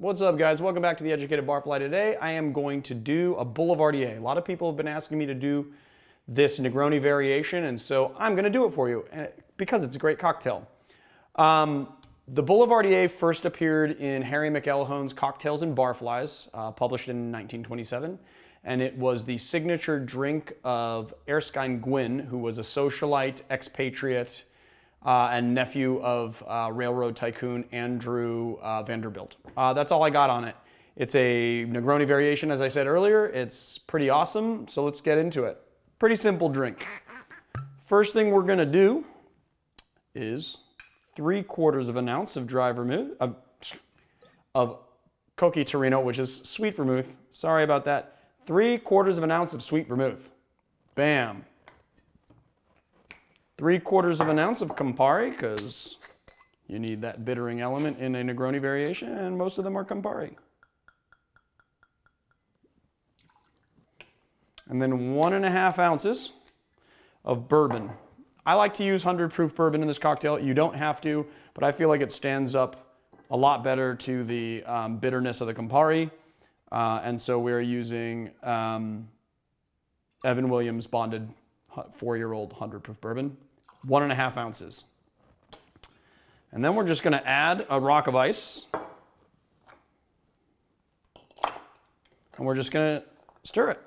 What's up, guys? Welcome back to the Educated Barfly. Today I am going to do a Boulevardier. A lot of people have been asking me to do this Negroni variation, and so I'm going to do it for you because it's a great cocktail. The Boulevardier first appeared in Harry mcElhone's Cocktails and Barflies, published in 1927, and it was the signature drink of Erskine Gwinn, who was a socialite, expatriate, and nephew of railroad tycoon Alfred Vanderbilt. That's all I got on it. It's a Negroni variation, as I said earlier. It's pretty awesome, so let's get into it. Pretty simple drink. First thing we're gonna do is 3/4 of an ounce of dry vermouth, of Cochi Torino, which is sweet vermouth. Sorry about that. 3/4 of an ounce of sweet vermouth. Bam. 3/4 of an ounce of Campari, because you need that bittering element in a Negroni variation, and most of them are Campari. And then 1.5 ounces of bourbon. I like to use 100 proof bourbon in this cocktail. You don't have to, but I feel like it stands up a lot better to the bitterness of the Campari. And so we're using Evan Williams bonded 4-year-old 100 proof bourbon. 1.5 ounces. And then we're just going to add a rock of ice. And we're just going to stir it.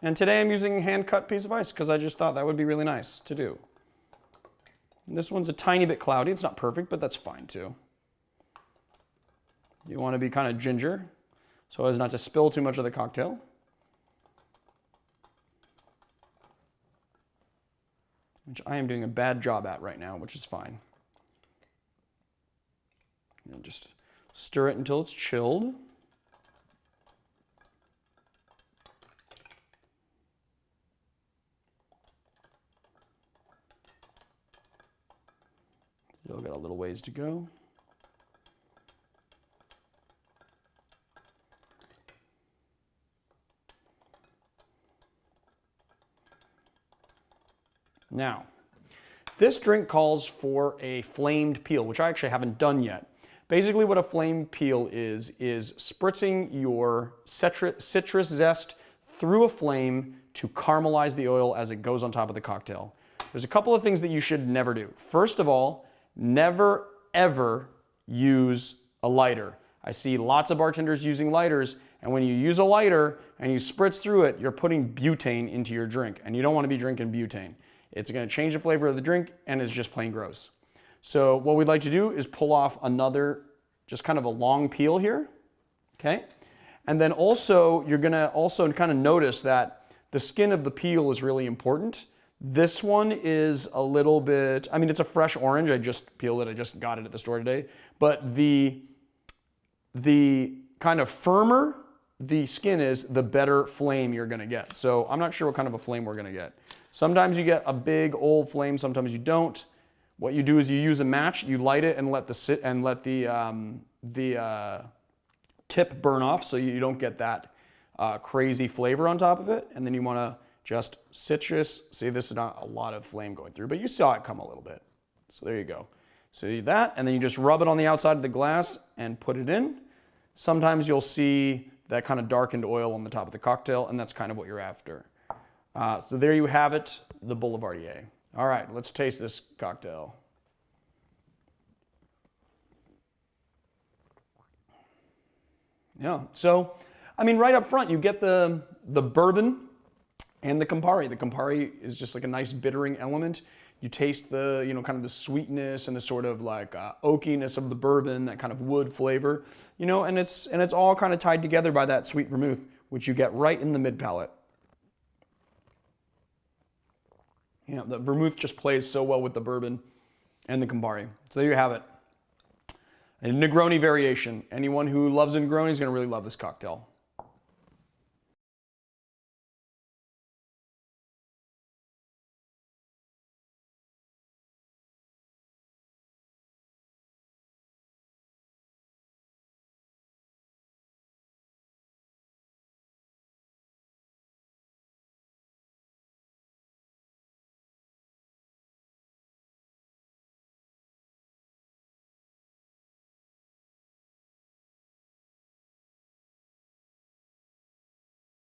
And today I'm using a hand-cut piece of ice because I just thought that would be really nice to do. And this one's a tiny bit cloudy. It's not perfect, but that's fine too. You want to be kind of ginger so as not to spill too much of the cocktail. Which I am doing a bad job at right now, which is fine. And just stir it until it's chilled. Still got a little ways to go. Now, this drink calls for a flamed peel, which I actually haven't done yet. Basically what a flamed peel is spritzing your citrus zest through a flame to caramelize the oil as it goes on top of the cocktail. There's a couple of things that you should never do. First of all, never ever use a lighter. I see lots of bartenders using lighters, and when you use a lighter and you spritz through it, you're putting butane into your drink, and you don't want to be drinking butane. It's going to change the flavor of the drink, and it's just plain gross. So what we'd like to do is pull off another, just kind of a long peel here, okay? And then also, you're going to also kind of notice that the skin of the peel is really important. This one is a little bit, I mean, it's a fresh orange. I just peeled it. I just got it at the store today. But the kind of firmer the skin is, the better flame you're going to get. So I'm not sure what kind of a flame we're going to get. Sometimes you get a big old flame, sometimes you don't. What you do is you use a match, you light it and let the tip burn off so you don't get that crazy flavor on top of it. And then you want to just citrus. See, this is not a lot of flame going through, but you saw it come a little bit. So there you go. So you do that, and then you just rub it on the outside of the glass and put it in. Sometimes you'll see that kind of darkened oil on the top of the cocktail, and that's kind of what you're after. So there you have it, the Boulevardier. All right, let's taste this cocktail. Yeah, so, I mean, right up front, you get the bourbon and the Campari. The Campari is just like a nice bittering element. You taste the, kind of the sweetness and the sort of like oakiness of the bourbon, that kind of wood flavor, and it's all kind of tied together by that sweet vermouth, which you get right in the mid palate. The vermouth just plays so well with the bourbon and the Campari. So there you have it. A Negroni variation. Anyone who loves a Negroni is going to really love this cocktail.